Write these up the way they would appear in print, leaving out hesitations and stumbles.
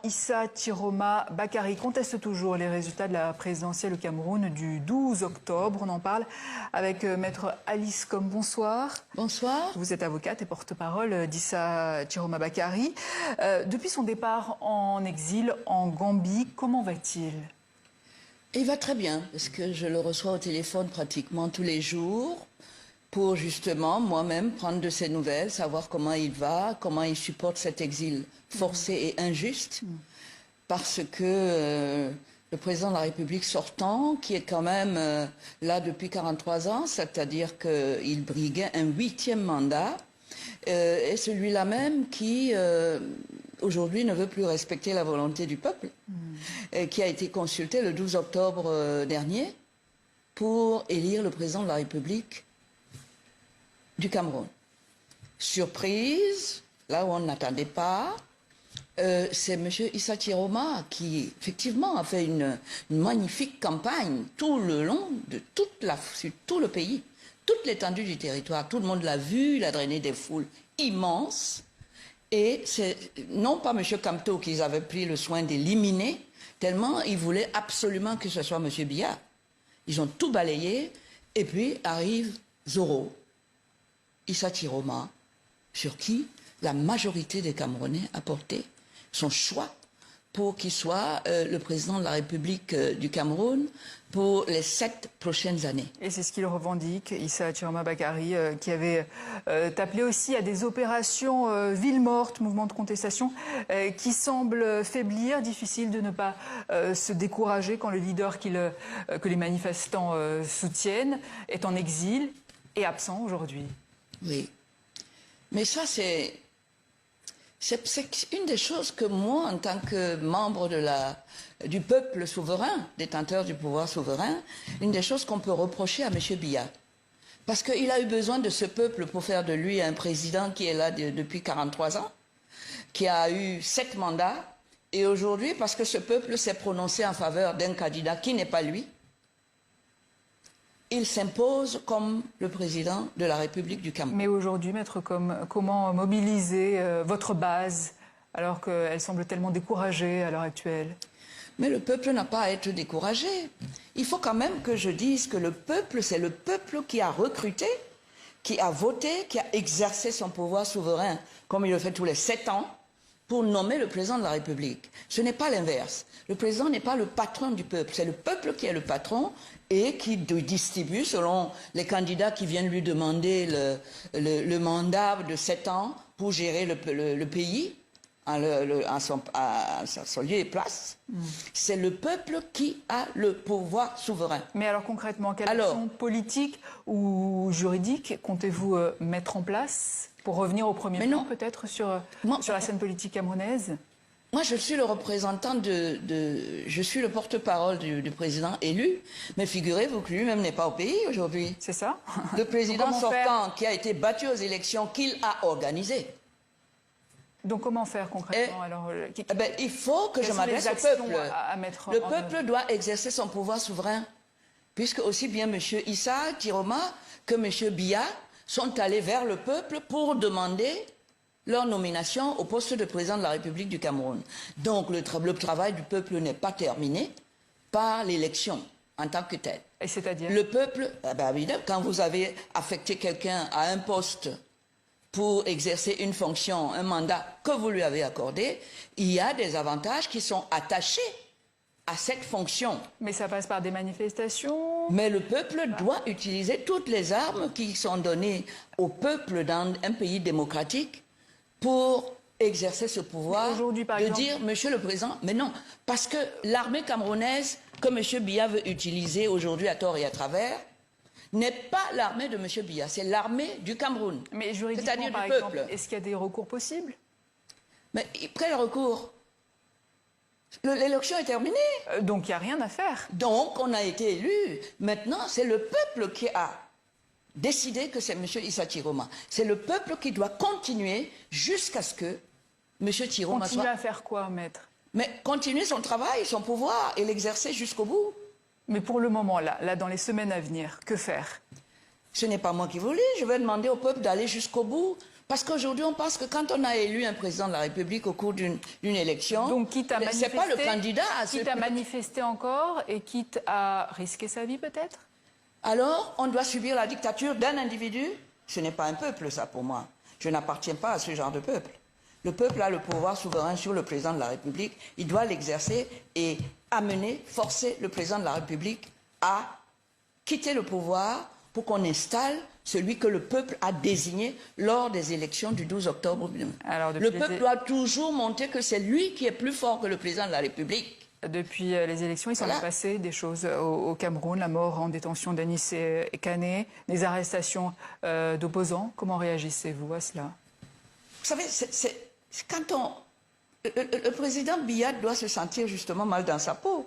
Issa Chiroma Bakary conteste toujours les résultats de la présidentielle au Cameroun du 12 octobre. On en parle avec Maître Alice Comme. Bonsoir. Bonsoir. Vous êtes avocate et porte-parole d'Issa Chiroma Bakary. Depuis son départ en exil en Gambie, comment va-t-il? Il va très bien, parce que je le reçois au téléphone pratiquement tous les jours pour justement moi-même prendre de ses nouvelles, savoir comment il va, comment il supporte cet exil forcé et injuste, parce que le président de la République sortant, qui est quand même là depuis 43 ans, c'est-à-dire qu'il briguait un 8e mandat, est celui-là même qui aujourd'hui ne veut plus respecter la volonté du peuple, qui a été consulté le 12 octobre dernier pour élire le président de la République du Cameroun. Surprise, là où on n'attendait pas, c'est M. Issa Chiroma qui, effectivement, a fait une magnifique campagne tout le long de sur tout le pays, toute l'étendue du territoire. Tout le monde l'a vu, il a drainé des foules immenses. Et c'est non pas M. Kamto qu'ils avaient pris le soin d'éliminer, tellement ils voulaient absolument que ce soit M. Biya. Ils ont tout balayé, et puis arrive Zoro, Issa Chiroma, sur qui la majorité des Camerounais a porté son choix pour qu'il soit le président de la République du Cameroun pour les 7 prochaines années. Et c'est ce qu'il revendique, Issa Chiroma Bakary, qui avait appelé aussi à des opérations ville morte, mouvement de contestation, qui semblent faiblir. Difficile de ne pas se décourager quand le leader que les manifestants soutiennent est en exil et absent aujourd'hui. Oui, mais ça c'est une des choses que moi, en tant que membre du peuple souverain, détenteur du pouvoir souverain, une des choses qu'on peut reprocher à M. Biya. Parce qu'il a eu besoin de ce peuple pour faire de lui un président qui est là depuis 43 ans, qui a eu 7 mandats, et aujourd'hui, parce que ce peuple s'est prononcé en faveur d'un candidat qui n'est pas lui, il s'impose comme le président de la République du Cameroun. Mais aujourd'hui, Maître comment mobiliser votre base alors qu'elle semble tellement découragée à l'heure actuelle? Mais le peuple n'a pas à être découragé. Il faut quand même que je dise que le peuple, c'est le peuple qui a recruté, qui a voté, qui a exercé son pouvoir souverain, comme il le fait tous les 7 ans, pour nommer le président de la République. Ce n'est pas l'inverse. Le président n'est pas le patron du peuple, c'est le peuple qui est le patron et qui distribue, selon les candidats qui viennent lui demander le mandat de 7 ans pour gérer le pays à son lieu et place. C'est le peuple qui a le pouvoir souverain. Mais alors concrètement, quelle action politique ou juridique comptez-vous mettre en place pour revenir au premier plan peut-être sur la scène politique camerounaise? Moi, je suis le représentant je suis le porte-parole du président élu, mais figurez-vous que lui-même n'est pas au pays aujourd'hui. C'est ça? Le président sortant qui a été battu aux élections qu'il a organisées. Donc comment faire concrètement alors il faut que je m'adresse au peuple. Le peuple doit exercer son pouvoir souverain, puisque aussi bien M. Issa Chiroma que M. Biya sont allés vers le peuple pour demander leur nomination au poste de président de la République du Cameroun. Donc le travail du peuple n'est pas terminé par l'élection en tant que telle. Et c'est-à-dire? Le peuple, évidemment, quand vous avez affecté quelqu'un à un poste pour exercer une fonction, un mandat que vous lui avez accordé, il y a des avantages qui sont attachés à cette fonction. Mais ça passe par des manifestations? Mais le peuple doit utiliser toutes les armes qui sont données au peuple dans un pays démocratique pour exercer ce pouvoir de dire, Monsieur le Président, mais non, parce que l'armée camerounaise que M. Biya veut utiliser aujourd'hui à tort et à travers n'est pas l'armée de M. Biya, c'est l'armée du Cameroun. Mais juridiquement, par exemple, est-ce qu'il y a des recours possibles? Mais quel recours? L'élection est terminée. Donc il n'y a rien à faire. Donc on a été élu. Maintenant, c'est le peuple qui a décidé que c'est M. Issa Chiroma. C'est le peuple qui doit continuer jusqu'à ce que M. Chiroma soit... Continuer à faire quoi, maître? Mais continuer son travail, son pouvoir et l'exercer jusqu'au bout. Mais pour le moment, là, dans les semaines à venir, que faire? Ce n'est pas moi qui vous le dis. Je vais demander au peuple d'aller jusqu'au bout Parce qu'aujourd'hui, on pense que quand on a élu un président de la République au cours d'une élection, donc quitte à c'est pas le candidat. Quitte à manifester encore et quitte à risquer sa vie peut-être. Alors, on doit subir la dictature d'un individu? Ce n'est pas un peuple, ça, pour moi. Je n'appartiens pas à ce genre de peuple. Le peuple a le pouvoir souverain sur le président de la République. Il doit l'exercer et amener, forcer le président de la République à quitter le pouvoir pour qu'on installe celui que le peuple a désigné lors des élections du 12 octobre. Alors, le peuple doit toujours montrer que c'est lui qui est plus fort que le président de la République. Depuis les élections, il s'en est passé des choses au Cameroun, la mort en détention d'Anis Ekané, des arrestations d'opposants. Comment réagissez-vous à cela? Vous savez, quand le président Biya doit se sentir justement mal dans sa peau.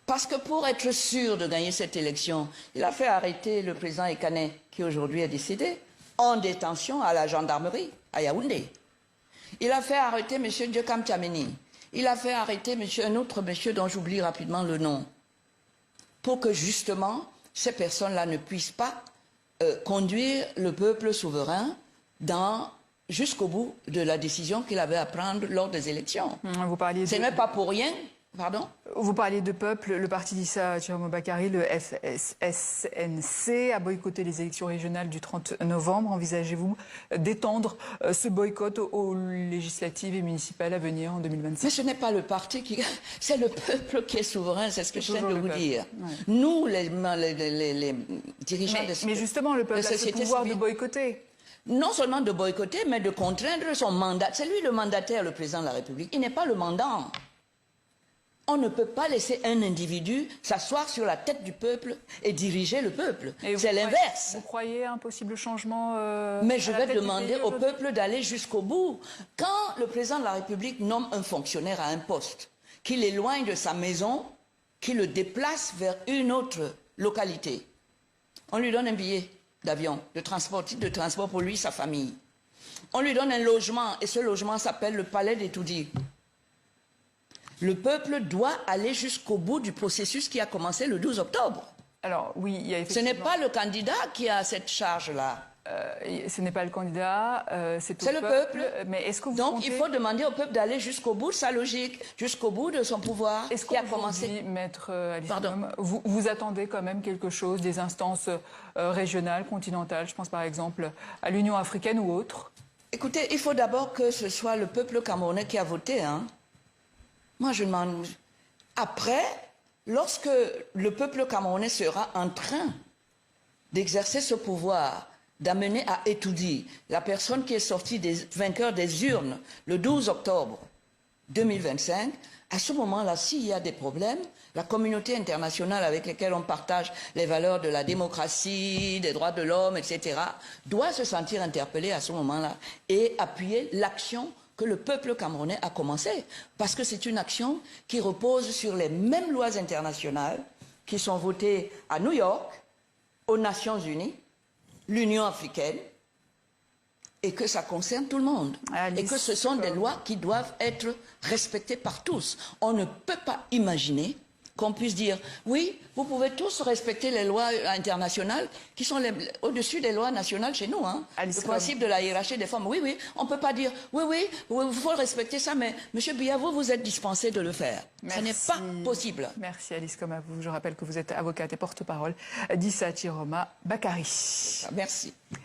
Parce que pour être sûr de gagner cette élection, il a fait arrêter le président Ekané, qui aujourd'hui est décédé, en détention à la gendarmerie, à Yaoundé. Il a fait arrêter M. Diokam Tchameni. Il a fait arrêter un autre monsieur dont j'oublie rapidement le nom. Pour que justement, ces personnes-là ne puissent pas conduire le peuple souverain jusqu'au bout de la décision qu'il avait à prendre lors des élections. Ce n'est pas pour rien. Pardon? Vous parliez de peuple, le parti d'Issa Chiroma Bakary, le FSNC, a boycotté les élections régionales du 30 novembre. Envisagez-vous d'étendre ce boycott aux législatives et municipales à venir en 2025? Mais ce n'est pas le parti qui... C'est le peuple qui est souverain, c'est ce que je viens de vous dire. Ouais. Nous, les dirigeants mais justement, le peuple a ce pouvoir de boycotter. Non seulement de boycotter, mais de contraindre son mandat. C'est lui le mandataire, le président de la République. Il n'est pas le mandant. On ne peut pas laisser un individu s'asseoir sur la tête du peuple et diriger le peuple. C'est l'inverse. Vous croyez à un possible changement Mais je vais demander au peuple d'aller jusqu'au bout. Quand le président de la République nomme un fonctionnaire à un poste, qu'il l'éloigne de sa maison, qu'il le déplace vers une autre localité, on lui donne un billet d'avion, titre de transport pour lui et sa famille. On lui donne un logement, et ce logement s'appelle le Palais d'Etoudi. Le peuple doit aller jusqu'au bout du processus qui a commencé le 12 octobre. Alors, oui, il y a effectivement... Ce n'est pas le candidat qui a cette charge-là. Ce n'est pas le candidat, c'est le peuple. Mais est-ce que vous Donc, il faut demander au peuple d'aller jusqu'au bout de sa logique, jusqu'au bout de son pouvoir. Est-ce qui a commencé, Maître Alice Ngom, vous attendez quand même quelque chose des instances régionales, continentales, je pense par exemple à l'Union africaine ou autre? Écoutez, il faut d'abord que ce soit le peuple camerounais qui a voté, hein. Moi, je demande... Après, lorsque le peuple camerounais sera en train d'exercer ce pouvoir, d'amener à Etoudi la personne qui est sortie des vainqueurs des urnes le 12 octobre 2025, à ce moment-là, s'il y a des problèmes, la communauté internationale avec laquelle on partage les valeurs de la démocratie, des droits de l'homme, etc., doit se sentir interpellée à ce moment-là et appuyer l'action que le peuple camerounais a commencé. Parce que c'est une action qui repose sur les mêmes lois internationales qui sont votées à New York, aux Nations Unies, l'Union africaine, et que ça concerne tout le monde. Et que ce sont des lois qui doivent être respectées par tous. On ne peut pas imaginer qu'on puisse dire, oui, vous pouvez tous respecter les lois internationales qui sont au-dessus des lois nationales chez nous. Hein. Le principe de la hiérarchie des formes. Oui, oui, on ne peut pas dire, oui, il faut respecter ça, mais M. Biya, vous êtes dispensé de le faire. Ce n'est pas possible. Merci Alice Ngom à vous. Je rappelle que vous êtes avocate et porte-parole d'Issa Chiroma Bakary. Merci.